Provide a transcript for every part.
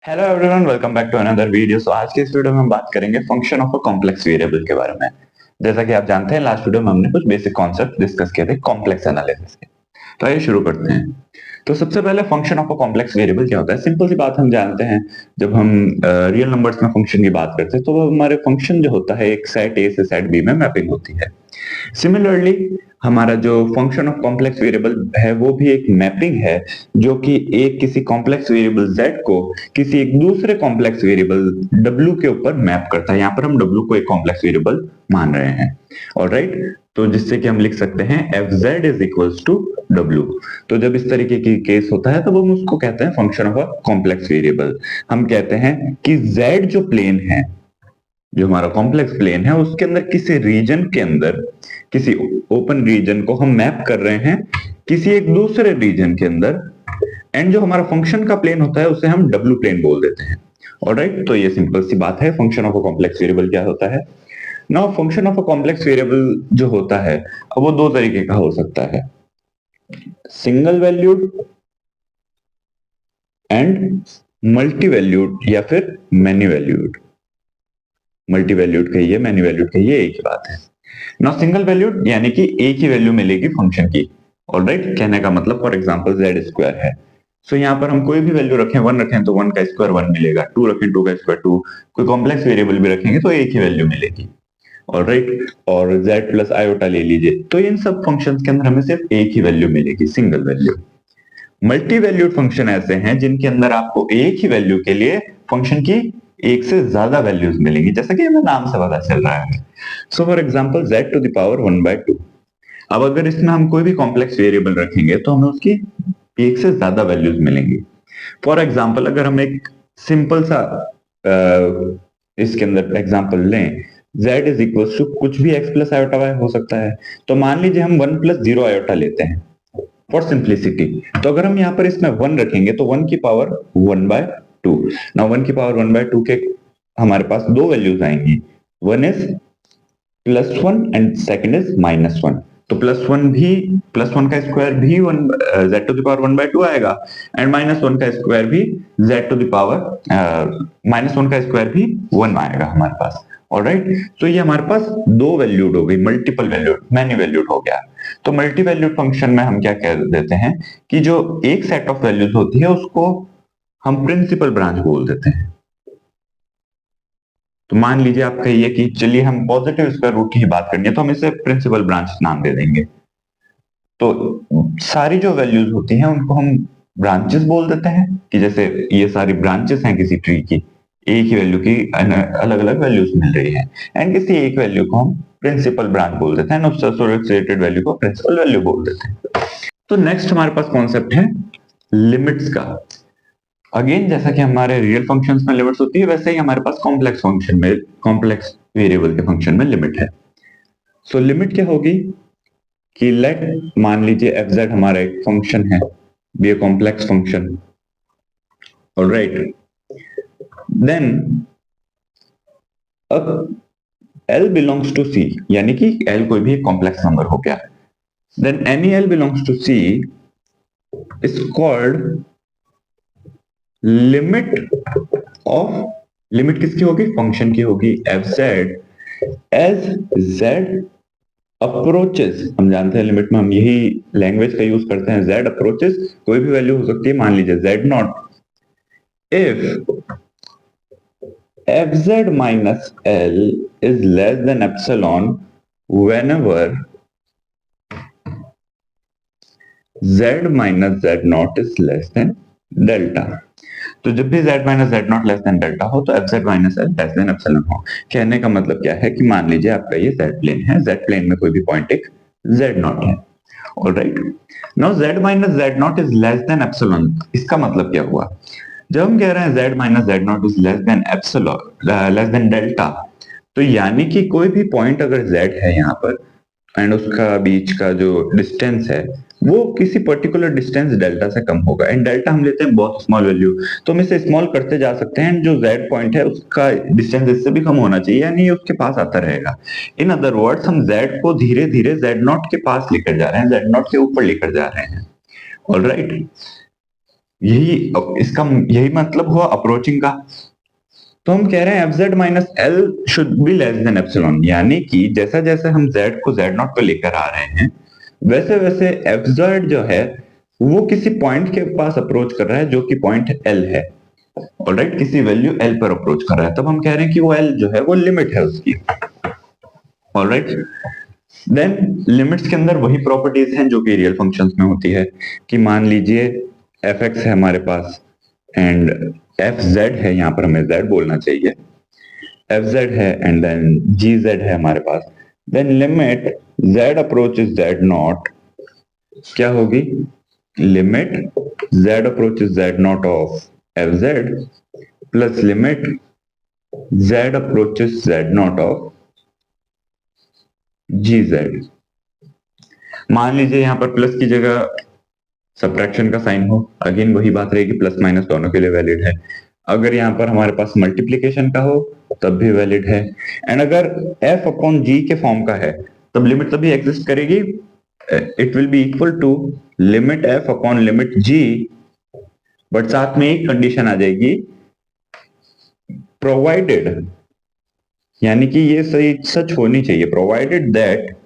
Hello everyone, welcome back to another video. आज के इस वीडियो में हम बात करेंगे function of a complex variable के बारे में। जैसा कि आप जानते हैं, लास्ट वीडियो में हमने कुछ बेसिक कॉन्सेप्ट डिस्कस किए थे कॉम्प्लेक्स एनालिसिस के। तो आइए शुरू करते हैं। तो सबसे पहले function of a complex variable क्या होता है। सिंपल सी बात हम जानते हैं, जब हम रियल नंबर्स में फंक्शन की बात करते हैं तो वो हमारे फंक्शन जो होता है एक सेट ए से सेट बी में मैपिंग होती है। सिमिलरली हमारा जो फंक्शन ऑफ कॉम्प्लेक्स वेरिएबल है वो भी एक मैपिंग है, जो कि एक किसी कॉम्प्लेक्स वेरिएबल z को किसी एक दूसरे कॉम्प्लेक्स वेरिएबल w के ऊपर मैप करता है। यहाँ पर हम w को एक कॉम्प्लेक्स वेरिएबल मान रहे हैं। ऑलराइट, तो जिससे कि हम लिख सकते हैं F Z is equals to W. तो जब इस तरीके की केस होता है तो हम उसको कहते हैं function of a complex variable. हम कहते हैं कि z जो प्लेन है, जो हमारा कॉम्प्लेक्स प्लेन है, उसके अंदर किसी रीजन के अंदर, किसी ओपन रीजन को हम मैप कर रहे हैं किसी एक दूसरे रीजन के अंदर। एंड जो हमारा फंक्शन का प्लेन होता है उसे हम डब्ल्यू प्लेन बोल देते हैं। ऑलराइट, तो ये सिंपल सी बात है function of a complex variable क्या होता है। Now function of a complex variable जो होता है, अब वो दो तरीके का हो सकता है, single valued and multi valued, या फिर मैनी वैल्यूड। मल्टी वैल्यूड कहिए, मैनी वैल्यूड कहिए, एक ही बात है। ना सिंगल वैल्यूड यानी कि एक ही वैल्यू मिलेगी फंक्शन की। ऑलराइट, कहने का मतलब फॉर एग्जांपल जेड स्क्वायर है, सो यहाँ पर हम कोई भी वैल्यू रखें, वन रखें तो वन का स्क्वायर वन मिलेगा, टू रखें टू का स्क्वायर टू, कोई कॉम्प्लेक्स वेरिएबल भी रखेंगे तो एक ही वैल्यू मिलेगी। ऑलराइट, और z प्लस आयोटा ले लीजिए, तो इन सब फंक्शंस के अंदर हमें सिर्फ एक ही वैल्यू मिलेगी, single value. Multi valued function ऐसे हैं जिनके अंदर आपको एक ही वैल्यू के लिए फंक्शन की एक से ज्यादा वैल्यूज मिलेंगी, जैसा कि हमें नाम से पता चल रहा है। So for example z to the power 1/2। अब अगर इसमें हम कोई भी कॉम्प्लेक्स वेरिएबल रखेंगे तो हमें उसकी एक से ज्यादा वैल्यूज मिलेंगी। फॉर एग्जांपल अगर हम एक सिंपल सा इसके अंदर एग्जांपल लें, z इज इक्वल टू कुछ भी x प्लस आयोटा y हो सकता है। तो मान लीजिए हम 1 प्लस 0 आयोटा लेते हैं फॉर सिंप्लिसिटी। तो अगर हम यहाँ पर इसमें 1 रखेंगे तो 1 की पावर 1/2। ना 1 की पावर 1/2 के हमारे पास दो वैल्यूज आएंगी, one is +1 and second is -1। तो +1 का स्क्वायर भी one z to the power 1/2 आएगा, एंड -1 का स्क्वायर भी z टू द पावर -1 का स्क्वायर भी 1 आएगा हमारे पास। ऑलराइट, तो ये हमारे पास दो वैल्यूड हो गई, मल्टीपल वैल्यूड, मैनी वैल्यूड हो गया। तो मल्टी वैल्यूड फंक्शन में हम क्या कह देते हैं कि जो एक सेट ऑफ वैल्यूज होती है उसको हम प्रिंसिपल ब्रांच बोल देते हैं। तो मान लीजिए आप कहिए कि चलिए हम पॉजिटिव स्क्वायर रूट की ही बात करनी है तो हम इसे प्रिंसिपल ब्रांच नाम दे देंगे। तो सारी जो वैल्यूज होती हैं उनको हम ब्रांचेस बोल देते हैं, कि जैसे ये सारी ब्रांचेस हैं किसी ट्री की, एक ही वैल्यू की अलग अलग वैल्यूज मिल रही हैं, एंड किसी एक वैल्यू को हम प्रिंसिपल ब्रांच बोल देते हैं, उससे एसोसिएटेड वैल्यू को प्रिंसिपल वैल्यू बोल देते हैं। तो नेक्स्ट हमारे पास कॉन्सेप्ट है लिमिट्स का। अगेन जैसा कि हमारे रियल फंक्शंस में लिमिट्स होती है, वैसे ही हमारे पास कॉम्प्लेक्स फंक्शन में, कॉम्प्लेक्स वेरिएबल के फंक्शन में लिमिट है। सो लिमिट क्या होगी कि लेट मान लीजिए एफ जेड हमारा एक फंक्शन है, be a complex function. Alright, then अब L बिलोंग्स टू C, यानी कि L कोई भी एक कॉम्प्लेक्स नंबर हो गया, then any L belongs to C is called limit of, limit किसकी होगी, फंक्शन की होगी, F Z as Z approaches. हम जानते हैं लिमिट में हम यही लैंग्वेज का यूज करते हैं, जेड अप्रोचेस, कोई भी वैल्यू हो सकती है, मान लीजिए Z not, if F Z minus L is less than epsilon whenever Z minus Z naught is less than delta. तो जब भी z minus Z not less than delta हो तो F Z minus L less than epsilon हो। कहने का मतलब क्या है कि मान लीजिए आपका ये z प्लेन है, z प्लेन में कोई भी पॉइंट एक z नॉट है। Alright, now z minus Z naught is less than epsilon, इसका मतलब क्या हुआ, जब हम कह रहे हैं z minus Z naught is less than epsilon, less than delta, तो यानी कि कोई भी पॉइंट अगर z है यहाँ पर एंड उसका बीच का जो डिस्टेंस है वो किसी पर्टिकुलर डिस्टेंस डेल्टा से कम होगा, एंड डेल्टा हम लेते हैं बहुत स्मॉल वैल्यू, तो हम इसे स्मॉल करते जा सकते हैं, जो z पॉइंट है उसका डिस्टेंस इससे भी कम होना चाहिए, यानी ये उसके पास आता रहेगा। इन अदर वर्ड्स हम z को धीरे धीरे z नॉट के पास लेकर जा रहे हैं, z नॉट के ऊपर लेकर जा रहे हैं। ऑलराइट, यही इसका यही मतलब हुआ अप्रोचिंग का। तो हम कह रहे हैं F Z minus L should be less than epsilon, यानी कि जैसा जैसे हम जेड को जेड नॉट पे लेकर आ रहे हैं वैसे वैसे एफ जेड जो है वो किसी पॉइंट के पास अप्रोच कर रहा है जो कि पॉइंट एल है। ऑलराइट, किसी वैल्यू एल पर अप्रोच कर रहा है, तब हम कह रहे हैं कि वो एल जो है वो लिमिट है उसकी। ऑलराइट, देन लिमिट्स के अंदर वही प्रॉपर्टीज हैं जो कि रियल फंक्शंस में होती है कि मान लीजिए एफ एक्स है हमारे पास एंड एफ जेड है, यहां पर हमें जेड बोलना चाहिए, एफ जेड है एंड देन जी जेड है हमारे पास, then limit Z approaches Z naught क्या होगी, limit Z approaches Z naught of F Z plus limit Z approaches Z naught of G Z. मान लीजिए यहां पर प्लस की जगह सब्ट्रैक्शन का साइन हो, अगेन वही बात रहेगी, प्लस माइनस दोनों के लिए वैलिड है। अगर यहाँ पर हमारे पास मल्टीप्लीकेशन का हो तब भी वैलिड है, एंड अगर f अपॉन g के फॉर्म का है तब लिमिट तभी एग्जिस्ट करेगी, it will be equal to limit f upon limit g, but साथ में एक कंडीशन आ जाएगी प्रोवाइडेड, यानी कि ये सही सच होनी चाहिए, provided that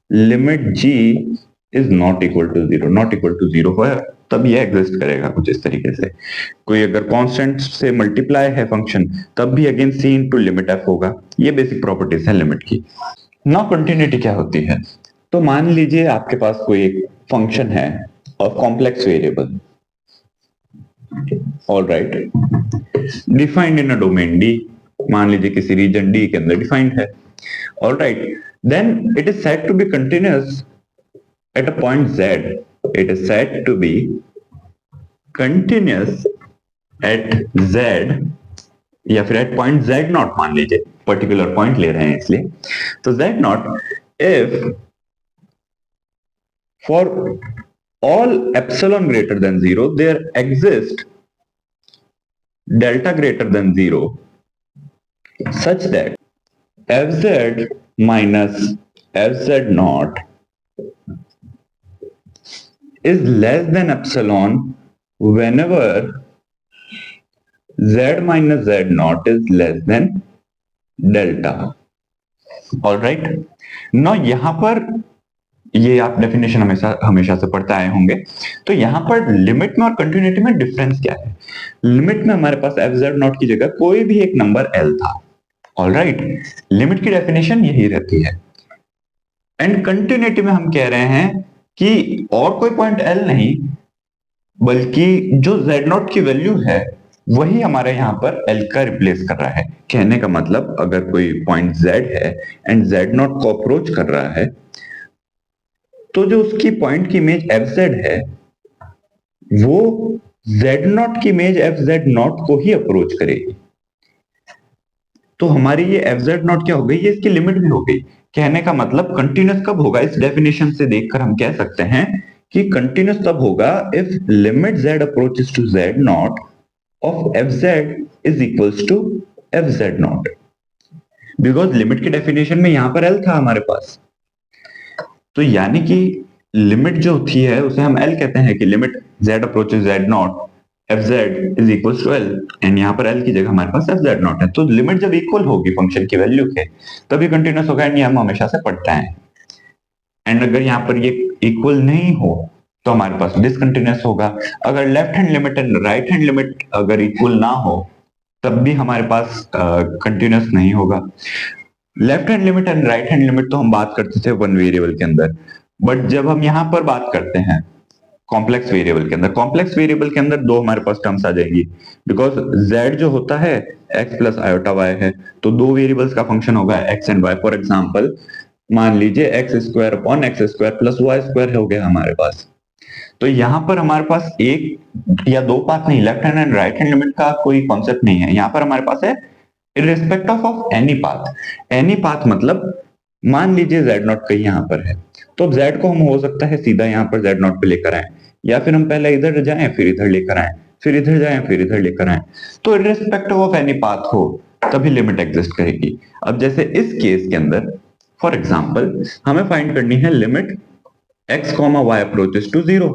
limit g is not equal to zero, not equal to zero है तब ये एग्जिस्ट करेगा कुछ इस तरीके से। कोई अगर कांस्टेंट से मल्टीप्लाई है फंक्शन तब भी again c into limit f होगा। ये बेसिक प्रॉपर्टीज है लिमिट की। नाउ कंटिन्यूटी क्या होती है, तो मान लीजिए आपके पास कोई एक फंक्शन है of complex variable, alright, defined in a domain D, मान लीजिए किसी रीजन डी के अंदर डिफाइंड है, alright, then it is said to be continuous at a point z, it is said to be continuous at z या फिर at point z not, मान लीजिए पर्टिकुलर पॉइंट ले रहे हैं इसलिए, तो z not if for all epsilon greater than 0 there exist delta greater than 0 such that fz minus fz naught is less than epsilon whenever z minus z naught is less than delta। Alright, no यहां पर ये आप definition हमेशा हमेशा से पढ़ते आए होंगे, तो यहां पर लिमिट में और कंटिन्यूटी में डिफरेंस क्या है। लिमिट में हमारे पास एफ जेड नॉट की जगह कोई भी एक नंबर एल था, ऑलराइट, लिमिट की डेफिनेशन यही रहती है, एंड कंटिन्यूटी में हम कह रहे हैं कि और कोई पॉइंट एल नहीं बल्कि जो z नॉट की वैल्यू है वही हमारे यहाँ पर l का रिप्लेस कर रहा है। कहने का मतलब अगर कोई पॉइंट z है एंड z नॉट को अप्रोच कर रहा है तो जो उसकी पॉइंट की इमेज fz है वो z नॉट की इमेज fz नॉट को ही अप्रोच करेगी। तो हमारी ये fz नॉट क्या हो गई, ये इसकी लिमिट भी हो गई। कहने का मतलब कंटिन्यूअस कब होगा, इस डेफिनेशन से देखकर हम कह सकते हैं कि कंटिन्यूअस तब होगा if limit z approaches to z naught of fz is equals to fz naught, because limit की डेफिनेशन में यहां पर l था हमारे पास, तो यानी कि लिमिट जो होती है उसे हम l कहते हैं कि limit z approaches z naught fz is equals to l, and यहाँ पर l की जगह हमारे पास fz नॉट है, तो लिमिट जब इक्वल होगी फंक्शन की वैल्यू के तभी कंटिन्यूअस होगा, एंड ये हम हमेशा से पढ़ते हैं। एंड अगर यहाँ पर ये इक्वल नहीं हो तो हमारे पास डिसकंटिन्यूअस होगा। अगर left hand limit and right hand limit अगर इक्वल ना हो तब भी हमारे पास कंटिन्यूअस नहीं होगा। Left hand limit and right hand limit तो हम बात करते थे वन वेरिएबल के अंदर, बट जब हम यहाँ पर बात करते हैं कॉम्प्लेक्स वेरिएबल के अंदर, कॉम्प्लेक्स वेरिएबल के अंदर दो हमारे पास टर्म्स आ जाएंगी, बिकॉज z जो होता है x प्लस आयोटा y है, तो दो वेरिएबल्स का फंक्शन होगा x and y। For example मान लीजिए X square upon X square plus Y square हो गया हमारे पास, तो यहां पर हमारे पास एक या दो पाथ नहीं, left hand and right hand limit का कोई कॉन्सेप्ट नहीं है, यहां पर हमारे पास है irrespective of any path. Any path मतलब मान लीजिए z नॉट कहीं यहां पर है, तो अब z को हम हो सकता है सीधा यहां पर z नॉट पे लेकर आए, या फिर हम पहले इधर जाएं फिर इधर लेकर आए, फिर इधर जाएं फिर इधर लेकर आए, तो इररिस्पेक्टिव ऑफ एनी पाथ हो तभी लिमिट एग्जिस्ट करेगी। अब जैसे इस केस के अंदर फॉर एग्जाम्पल हमें फाइंड करनी है limit x, y approaches to 0,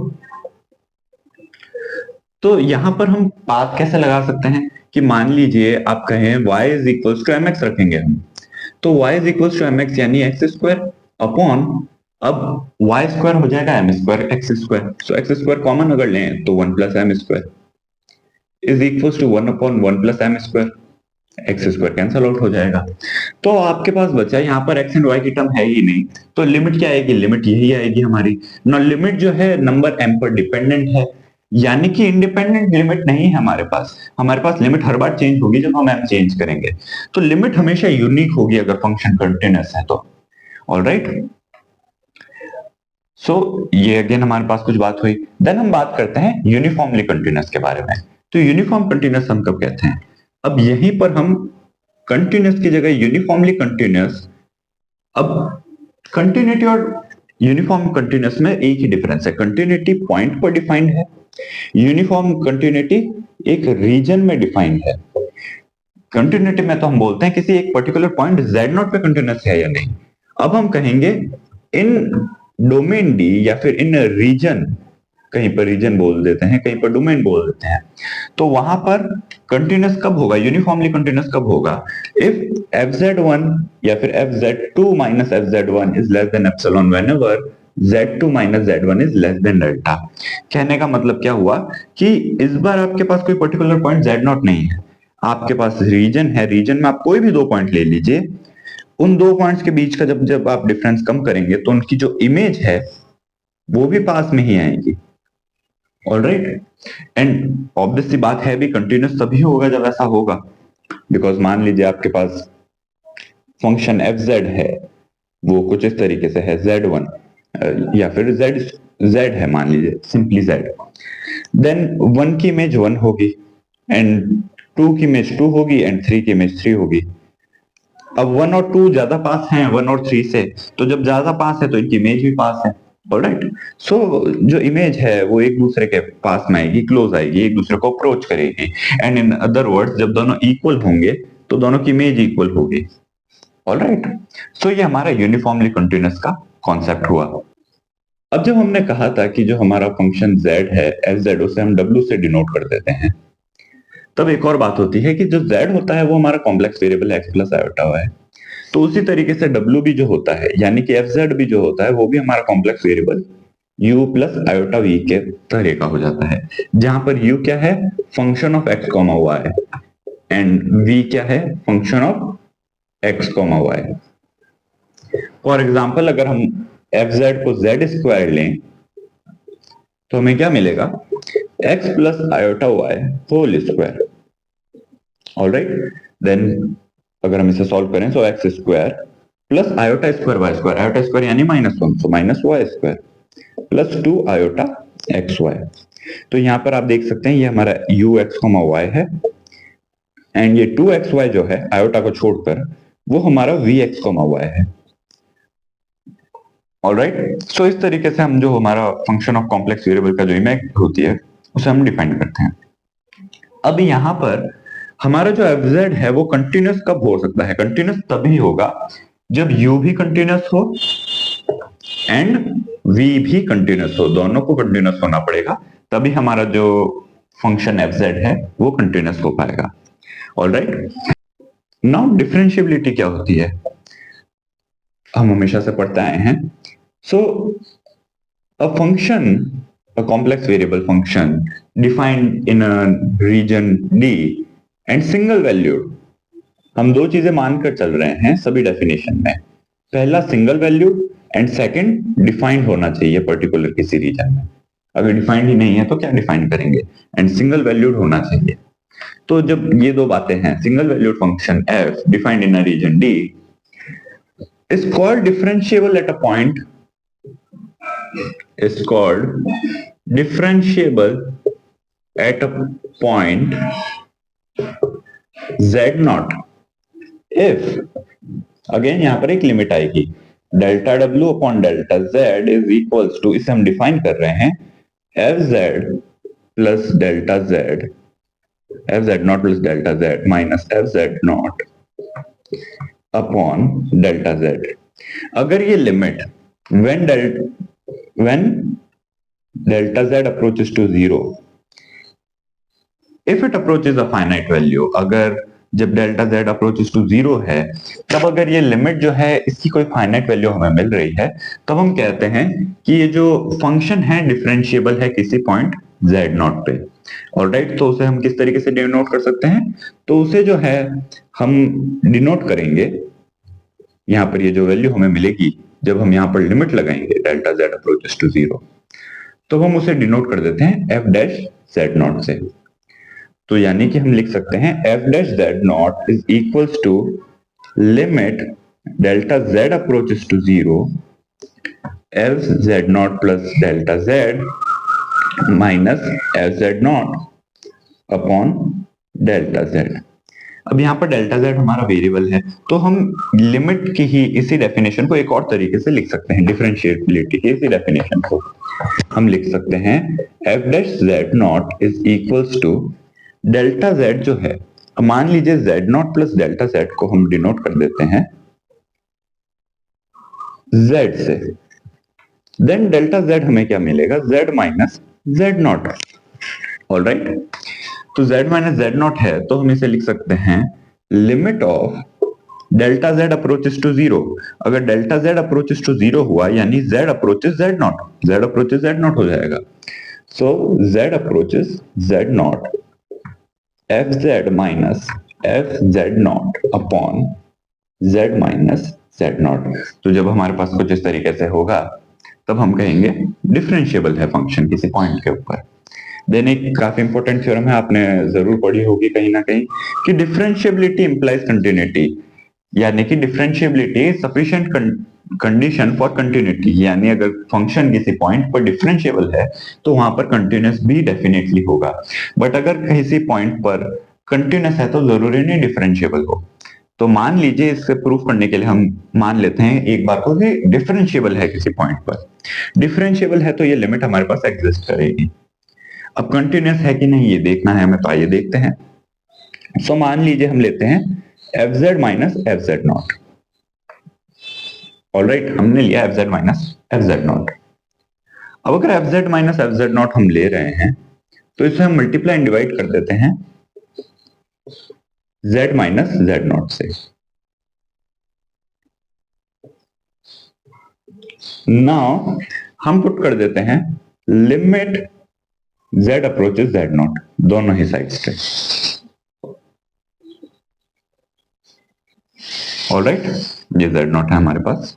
तो यहां पर हम पाथ कैसे लगा सकते हैं कि मान लीजिए आप कहें y is equals to mx रखेंगे हम, तो y is equals to mx यानी एक्स स्क्वायर अपॉन, अब y स्क्वायर हो जाएगा m square X square, so X square common अगर लें तो 1 plus M square is equals to 1 upon 1 plus M square, X square cancel out हो जाएगा। तो आपके पास बचा यहाँ पर एक्स एंड वाई की टर्म है ही नहीं, तो लिमिट क्या आएगी, लिमिट यही आएगी हमारी ना, लिमिट जो है नंबर m पर डिपेंडेंट है, यानी कि इंडिपेंडेंट लिमिट नहीं है हमारे पास लिमिट हर बार चेंज होगी जब हम m चेंज करेंगे, तो लिमिट हमेशा यूनिक होगी अगर फंक्शन कंटिन्यूअस है तो। ऑलराइट, सो ये अगेन हमारे पास कुछ बात हुई। देन हम बात करते हैं यूनिफॉर्मली कंटिन्यूअस के बारे में। तो यूनिफॉर्म कंटिन्यूअस हम कब कहते हैं, अब यहीं पर हम कंटिन्यूअस की जगह यूनिफॉर्मली कंटिन्यूअस, अब कंटिन्यूटी और यूनिफॉर्म कंटिन्यूअस में एक ही डिफरेंस है, कंटिन्यूटी पॉइंट पर डिफाइंड है, यूनिफॉर्म कंटिन्यूटी एक रीजन में डिफाइंड है। कंटिन्यूटी में तो हम बोलते हैं किसी एक पर्टिकुलर पॉइंट z नॉट पे कंटिन्यूअस है या नहीं। अब हम कहेंगे इन डोमेन डी या फिर इन रीजन, कहीं पर रीजन बोल देते हैं कहीं पर डोमेन बोल देते हैं, तो वहां पर कंटिन्यूअस कब होगा, यूनिफॉर्मली कंटिन्यूअस कब होगा, इफ fz1 या फिर fz2 minus fz1 is less than epsilon whenever z2 minus z1 is less than delta. कहने का मतलब क्या हुआ कि इस बार आपके पास कोई पर्टिकुलर पॉइंट z नॉट नहीं है, आपके पास रीजन है, रीजन में आप कोई भी दो पॉइंट ले लीजिए, उन दो पॉइंट्स के बीच का जब जब आप डिफरेंस कम करेंगे तो उनकी जो इमेज है वो भी पास में ही आएगी। ऑलराइट, एंड ऑब्वियसली बात है भी कंटिन्यूअस तभी होगा जब ऐसा होगा, बिकॉज मान लीजिए आपके पास फंक्शन एफ जेड है, वो कुछ इस तरीके से है z1 या फिर z है मान लीजिए सिंपली z, देन 1 की इमेज 1 होगी एंड 2 की इमेज 2 होगी एंड 3 की इमेज 3 होगी। अब 1 और 2 ज्यादा पास हैं 1 और 3 से, तो जब ज्यादा पास है तो इनकी इमेज भी पास है। ऑलराइट, सो जो इमेज है वो एक दूसरे के पास में आएगी, क्लोज आएगी, एक दूसरे को अप्रोच करेगी, एंड इन अदर वर्ड्स जब दोनों इक्वल होंगे तो दोनों की इमेज इक्वल होगी। ऑलराइट, सो ये हमारा यूनिफॉर्मली कंटिन्यूअस का कॉन्सेप्ट हुआ। अब जब हमने कहा था कि जो हमारा फंक्शन z है fz, उसे हम w से डिनोट कर देते हैं, तब एक और बात होती है कि जो z होता है वो हमारा complex variable x plus iota है, तो उसी तरीके से w भी जो होता है यानी कि fz भी जो होता है वो भी हमारा complex variable u plus iota v के तरह का हो जाता है, जहां पर u क्या है, function of x comma y and v क्या है, function of x comma y। For example अगर हम fz को z स्क्वायर लें तो हमें क्या मिलेगा, x plus iota y whole square. Alright, then अगर हम इसे सॉल्व करें तो X square plus iota square Y square, iota square यानी -1, so minus Y square plus 2 iota X Y. तो यहां पर आप देख सकते हैं ये हमारा यू एक्स कॉमा वाई है एंड ये 2xy जो है आयोटा को छोड़कर वो हमारा वी एक्स कॉमा वाई है। ऑलराइट, सो इस तरीके से हम जो हमारा फंक्शन ऑफ कॉम्प्लेक्स वेरिएबल का जो इमेज होती है उसे हम डिफाइन करते हैं। अब यहां पर हमारा जो fz है वो कंटिन्यूअस कब हो सकता है, कंटिन्यूअस तभी होगा जब u भी कंटिन्यूअस हो एंड v भी कंटिन्यूअस हो, दोनों को कंटिन्यूअस होना पड़ेगा तभी हमारा जो फंक्शन fz है वो कंटिन्यूअस हो पाएगा। ऑलराइट, नाउ डिफरेंशिएबिलिटी क्या होती है, हम हमेशा से पढ़ते आए हैं। So a function, a complex variable function defined in a region D and single valued, हम दो चीजें मानकर चल रहे हैं सभी डेफिनेशन में, पहला single valued and second defined होना चाहिए पर्टिकुलर किसी रीजन में, अगर डिफाइंड ही नहीं है तो क्या डिफाइन करेंगे, एंड सिंगल वैल्यूड होना चाहिए। तो जब ये दो बातें हैं, single valued function f defined in a region D is called differentiable at a point, is called differentiable at a point z naught if, again यहां पर एक लिमिट आएगी, delta w upon delta z is equals to, इसे हम define कर रहे हैं fz plus delta z, fz naught plus delta z minus fz naught upon delta z। अगर ये limit when delta z approaches to 0 if it approaches a finite value, अगर जब delta z approaches to zero है, तब अगर ये limit जो है इसकी कोई फाइनाइट वैल्यू हमें मिल रही है, तब हम कहते हैं कि ये जो फंक्शन है डिफरेंशिएबल है किसी पॉइंट z0 पे। ऑलराइट, तो उसे हम किस तरीके से डिनोट कर सकते हैं? तो उसे जो है हम डिनोट करेंगे, यहाँ पर ये जो वैल्यू हमें मिलेगी जब हम यहाँ पर लिमिट लगाएंगे delta z approaches to zero, तो हम उसे डिनोट कर देते हैं f डैश z0 से। तो यानी कि हम लिख सकते हैं f dash z0 is equals to limit delta z approaches to zero f z0 plus delta z minus f z0 upon delta z। अब यहाँ पर डेल्टा z हमारा वेरिएबल है, तो हम लिमिट की ही इसी डेफिनेशन को एक और तरीके से लिख सकते हैं, डिफरेंशिएबिलिटी की इसी डेफिनेशन को हम लिख सकते हैं f dash z0 is equals to delta z जो है, मान लीजिए z0 प्लस डेल्टा z को हम डिनोट कर देते हैं z से, देन डेल्टा z हमें क्या मिलेगा? z minus z0। ऑलराइट, तो z माइनस z0 है, तो हम इसे लिख सकते हैं limit of delta z approaches to zero. अगर delta z approaches to zero हुआ यानी z approaches z0, z approaches z0 हो जाएगा। सो z approaches z0 fz minus fz0 upon z minus z0। तो जब हमारे पास कुछ इस तरीके से होगा, तब हम कहेंगे डिफरेंशिएबल है फंक्शन किसी पॉइंट के ऊपर। देन एक काफी इंपॉर्टेंट थ्योरम है, आपने जरूर पढ़ी होगी कहीं ना कहीं, कि डिफरेंशिएबिलिटी इंप्लाइज कंटिन्यूटी, यानी कि differentiability sufficient condition for continuity, यानी अगर फंक्शन किसी पॉइंट पर डिफरेंशिएबल है तो वहां पर कंटिन्यूअस भी डेफिनेटली होगा, बट अगर किसी पॉइंट पर कंटिन्यूअस है तो जरूरी नहीं डिफरेंशिएबल हो। तो मान लीजिए, इससे प्रूफ करने के लिए हम मान लेते हैं एक बात को कि डिफरेंशिएबल है किसी पॉइंट पर। डिफरेंशिएबल है तो ये लिमिट हमारे पास एग्जिस्ट करेगी। अब कंटिन्यूअस है कि नहीं ये देखना है हमें, तो आइए देखते हैं। सो मान लीजिए हम लेते हैं fz माइनस fz0। ऑलराइट, हमने लिया fz माइनस fz0। अब अगर fz माइनस fz0 हम ले रहे हैं, तो इसे हम मल्टीप्लाई एंड डिवाइड कर देते हैं z माइनस z0 से। नाउ हम पुट कर देते हैं लिमिट z अप्रोचेस z0 दोनों ही साइड्स पे। ऑलराइट, ये z0 है हमारे पास।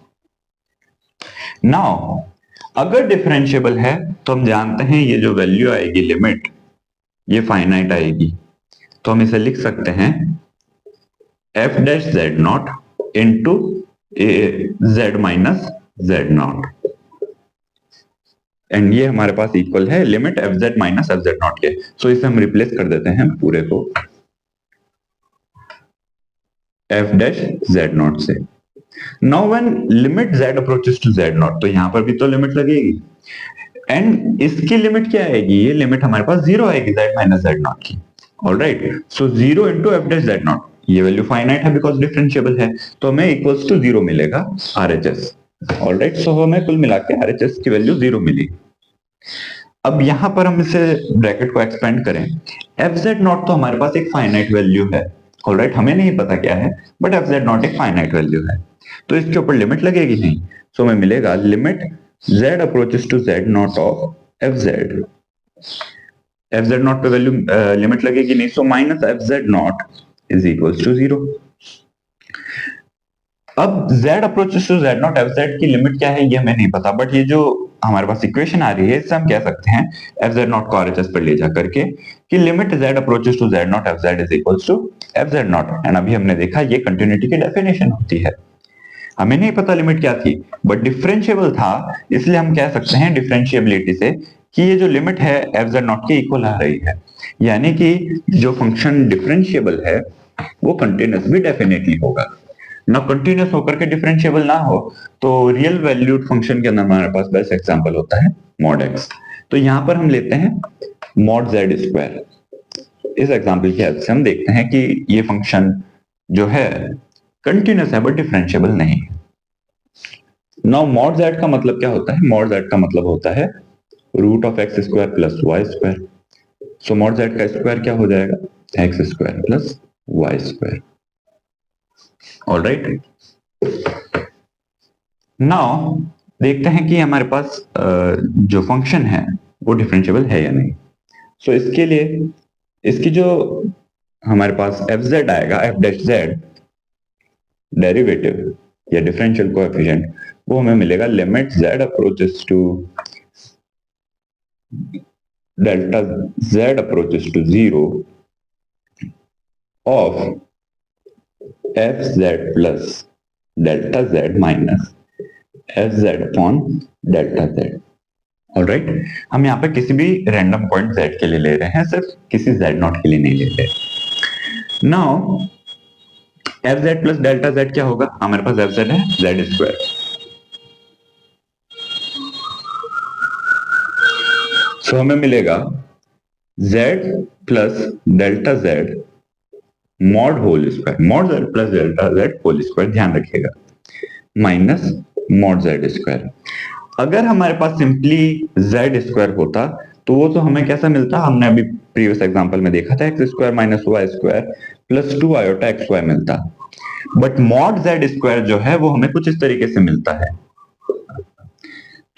नाउ अगर डिफरेंशिएबल है तो हम जानते हैं ये जो वैल्यू आएगी लिमिट, ये फाइनाइट आएगी, तो हम इसे लिख सकते हैं f dash z0 into z minus z0, and ये हमारे पास इक्वल है लिमिट fz माइनस fz0 के। सो इसे हम रिप्लेस कर देते हैं पूरे को f डैश z0 से। Now when limit z approaches to z0, तो यहां पर भी तो लिमिट लगेगी, एंड इसकी लिमिट क्या आएगी? ये लिमिट हमारे पास जीरो आएगी z माइनस z0 की। Alright, so zero into f dash z0, ये वैल्यू फाइनाइट है बिकॉज डिफरेंशिएबल है, तो हमें इक्वल्स टू जीरो मिलेगा RHS। ऑलराइट, सो हमें कुल मिला के RHS की वैल्यू जीरो मिली। अब यहां पर हम इसे ब्रैकेट को एक्सपेंड करें, fz0 तो हमारे पास एक फाइनाइट वैल्यू है। ऑलराइट, हमें नहीं पता क्या है, बट fz0 एक फाइनाइट वैल्यू है, तो इसके ऊपर लिमिट लगेगी नहीं। सो हमें मिलेगा limit z approaches to z0 of fz। fz0 पे वैल्यू लिमिट लगेगी नहीं, so minus fz0 is equals to zero. अब z approaches to z0 fz की लिमिट क्या है ये हमें नहीं पता, बट ये जो हमारे पास इक्वेशन आ रही है इससे हम कह सकते हैं fz0 को RHS पर ले जा करके कि limit z approaches to z0 fz is equals to fz0, and अभी हमने देखा ये कंटिन्यूटी की डेफिनेशन होती है। हमें नहीं पता लिमिट क्या थी, बट डिफरेंशिएबल था, इसलिए हम कह सकते हैं डिफरेंशिएबिलिटी से कि ये जो लिमिट है fz0 के इक्वल आ रही है, यानी कि जो फंक्शन डिफरेंशिएबल है वो कंटिन्यूअस भी डेफिनेटली होगा। ना कंटिन्यूअस होकर के डिफरेंशिएबल ना हो, तो रियल वैल्यूड फंक्शन के अंदर हमारे पास बेस्ट एग्जांपल होता है मॉड x। तो यहां पर हम लेते हैं मॉड z स्क्वायर। इस एग्जांपल की हेल्प से हम देखते हैं कि ये फंक्शन जो है कंटिन्यूअस है बट डिफरेंशिएबल नहीं है। नाउ मॉड z का मतलब क्या होता है? मॉड z का मतलब होता है root of x square plus y square. So mod z का स्क्वायर क्या हो जाएगा, X square plus Y square. Alright, now देखते हैं कि हमारे पास जो फंक्शन है वो डिफरेंशिएबल है या नहीं। सो इसके लिए इसकी जो हमारे पास एफ जेड आएगा, एफ डैश जेड डेरिवेटिव या डिफरेंशियल कोएफिशिएंट, वो हमें मिलेगा limit z approaches to delta z approaches to 0 of F Z plus delta z minus F Z upon delta z। Alright, हम यहाँ पे किसी भी रैंडम पॉइंट z के लिए ले रहे हैं, सिर्फ किसी z नॉट के लिए नहीं ले रहे। Now F Z plus delta z क्या होगा, हमारे पास एफ जेड है जेड स्क्वायर, सो हमें मिलेगा z plus delta z mod whole square, mod z plus delta z whole square, ध्यान रखिएगा, माइनस मॉड z स्क्वायर। अगर हमारे पास सिंपली z स्क्वायर होता तो वो तो हमें कैसा मिलता, हमने अभी प्रीवियस एग्जांपल में देखा था, X square minus Y square plus 2 iota X Y मिलता। बट मॉड z स्क्वायर जो है वो हमें कुछ इस तरीके से मिलता है।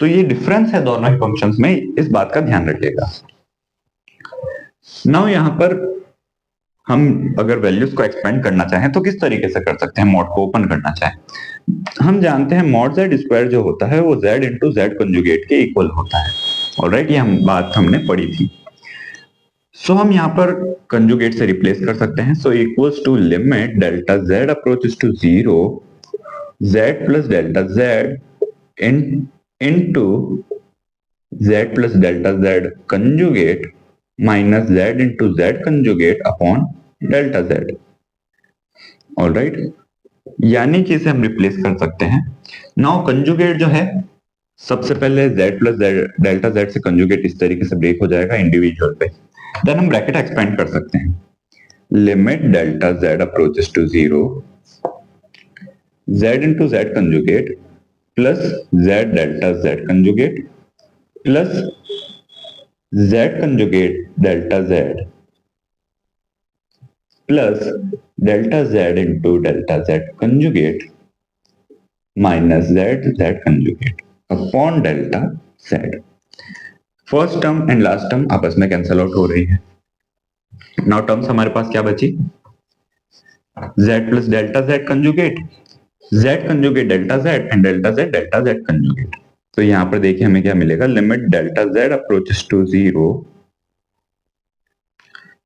तो ये डिफरेंस है दोनों ही फंक्शंस में, इस बात का ध्यान रखिएगा। नाउ यहां पर हम अगर वैल्यूज को एक्सपेंड करना चाहें तो किस तरीके से कर सकते हैं, मॉड को ओपन करना चाहें। हम जानते हैं मॉड z स्क्वायर जो होता है वो z इंटू जेड कंजुगेट के इक्वल होता है। ऑलराइट, ये बात हमने पढ़ी थी। सो हम यहाँ पर कंजुगेट से रिप्लेस कर सकते हैं। So equals to limit delta z approaches to 0 z plus delta z into z plus delta z conjugate minus z into Z conjugate upon delta z। Alright, यानी कि इसे हम रिप्लेस कर सकते हैं। नाउ कंजुगेट जो है, सबसे पहले z प्लस डेल्टा z से कंजुगेट इस तरीके से ब्रेक हो जाएगा इंडिविजुअल पे, देन हम ब्रैकेट एक्सपेंड कर सकते हैं, limit delta z approaches to 0 z into Z conjugate plus z delta z conjugate plus z conjugate delta z plus delta z into delta z conjugate minus z conjugate upon delta z। First term and last term आपस में cancel out हो रही है। Now terms हमारे पास क्या बची, z plus delta z conjugate, z conjugate delta z and delta z conjugate. तो यहां पर देखिए हमें क्या मिलेगा, limit delta z approaches to 0,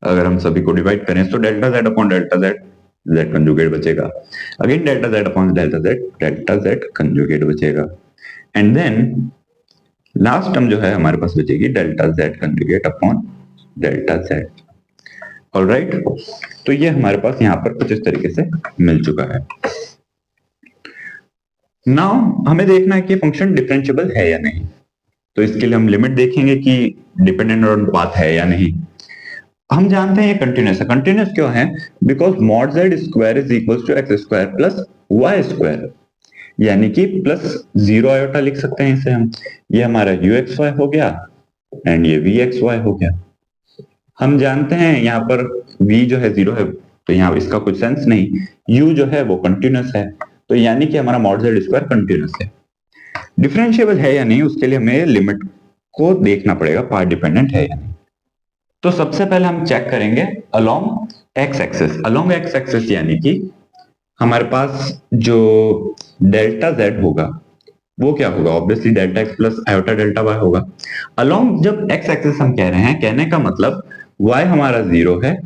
अगर हम सभी को डिवाइड करें तो delta z upon delta z conjugate बचेगा, again delta z upon delta z conjugate बचेगा, एंड देन लास्ट टर्म जो है हमारे पास बचेगी delta z conjugate upon delta z। Alright, तो ये हमारे पास यहाँ पर कुछ इस तरीके से मिल चुका है। नाउ हमें देखना है कि फंक्शन डिफरेंशिएबल है या नहीं। तो इसके लिए हम लिमिट देखेंगे कि डिपेंडेंट ऑन पाथ है या नहीं। हम जानते हैं ये कंटिन्यूस है। कंटिन्यूस क्यों है, because mod z square is equal to X square plus Y square, यानी कि प्लस 0 आयोटा लिख सकते हैं इसे हम। ये हमारा uxy हो गया एंड ये vxy हो गया। हम जानते हैं यहाँ पर v जो है 0 है, तो यहाँ इसका कुछ सेंस नहीं। u जो है वो कंटिन्यूस है, तो यानी कि हमारा मॉड z स्क्वायर कंटिन्यूस है। डिफरेंशिएबल है या नहीं, उसके लिए हमें लिमिट को देखना पड़ेगा, पार्ट डिपेंडेंट है या नहीं। तो सबसे पहले हम चेक करेंगे along x axis. Along x axis यानी कि हमारे पास जो डेल्टा z होगा वो क्या होगा, obviously delta x plus iota delta y होगा। अलोंग जब x एक्सिस हम कह रहे हैं, कहने का मतलब y हमारा 0 है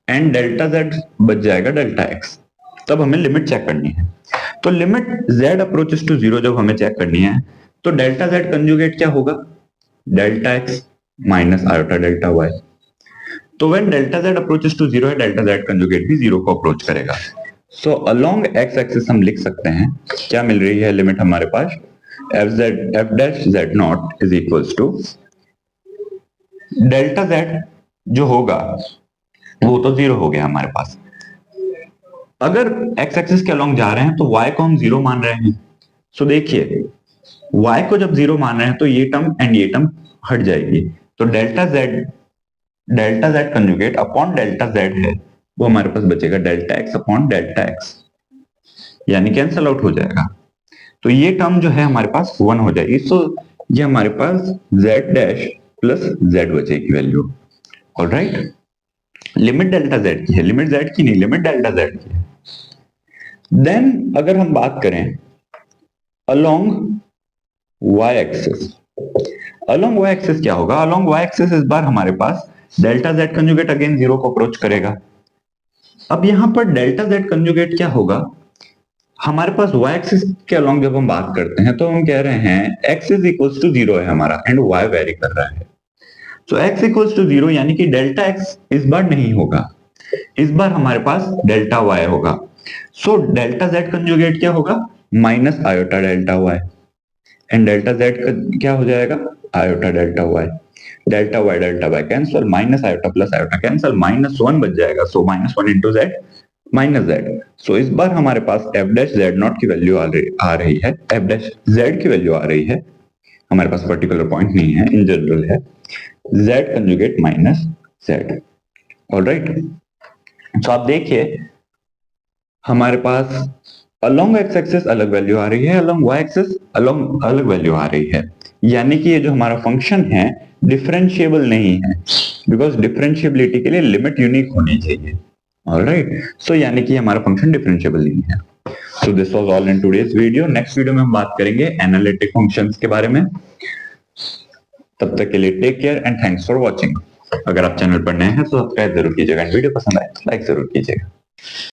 एंड डेल्टा z बच जाएगा डेल्टा x, तब हमें लिमिट चेक करनी है। तो लिमिट z अप्रोचेस टू 0 जब हमें चेक करनी है तो डेल्टा z कंजुगेट क्या होगा, delta x minus iota delta y। तो when delta z approaches to 0 है, डेल्टा z कंजुगेट भी 0 को अप्रोच करेगा। सो अलोंग एक्स एक्सिस हम लिख सकते हैं, क्या मिल रही है लिमिट हमारे पास, F dash Z naught is equals to delta z जो होगा वो तो 0 हो गया हमारे पास। अगर एक्स एक्सिस के अलोंग जा रहे हैं तो y को हम 0 मान रहे हैं। सो देखिए y को जब 0 मान रहे हैं तो ये टर्म एंड ये टर्म हट जाएगी, तो delta z delta Z conjugate upon delta Z है, वो हमारे पास बचेगा delta x upon delta x, यानी कैंसल आउट हो जाएगा। तो ये टर्म जो है हमारे पास 1 हो जाएगी। सो ये हमारे पास z डैश प्लस z बचेगी value. Alright, limit delta z की है, लिमिट z की नहीं, लिमिट डेल्टा z की है। देन अगर हम बात करें along y axis, along y axis क्या होगा? अलोंग y एक्सिस इस बार हमारे पास डेल्टा z कंजुगेट अगेन 0 को अप्रोच करेगा। अब यहां पर डेल्टा z कंजुगेट क्या होगा? हमारे पास y एक्सिस के अलोंग जब हम बात करते हैं तो हम कह रहे हैं x इज इक्वल्स टू 0 है हमारा एंड y वेरी कर रहा है। तो x इक्वल्स टू 0 यानी कि डेल्टा x इस बार नहीं होगा, इस बार हमारे पास डेल्टा y होगा। सो डेल्टा z कंजुगेट क्या होगा? Minus iota delta y, and delta z क्या हो जाएगा? Iota delta y। Delta y cancel, minus iota plus iota cancel, -1 बच जाएगा। सो -1 इंटू z माइनस जेड। सो इस बार हमारे पास एफ डैश जेड नॉट की वैल्यू आ रही है, एफ डैश जेड की वैल्यू आ रही है, हमारे पास पर्टिकुलर पॉइंट नहीं है, इन जनरल है Z conjugate minus Z. Alright, तो आप देखिए हमारे पास अलोंग एक्स एक्सिस अलग वैल्यू आ रही है, अलोंग वाई एक्सिस अलोंग अलग वैल्यू आ रही है, यानी कि ये जो हमारा फंक्शन है डिफरेंशिएबल नहीं है, बिकॉज डिफरेंशिएबिलिटी के लिए लिमिट यूनिक होनी चाहिए। ऑलराइट, सो यानी कि हमारा फंक्शन डिफरेंशिएबल नहीं है। So this was all in today's video. Next video में हम बात करेंगे एनालिटिक फंक्शंस के बारे में। तब तक के लिए take care and thanks for watching. अगर आप चैनल पर नए हैं तो सब्सक्राइब जरूर कीजिएगा, वीडियो पसंद आए तो लाइक जरूर कीजिएगा।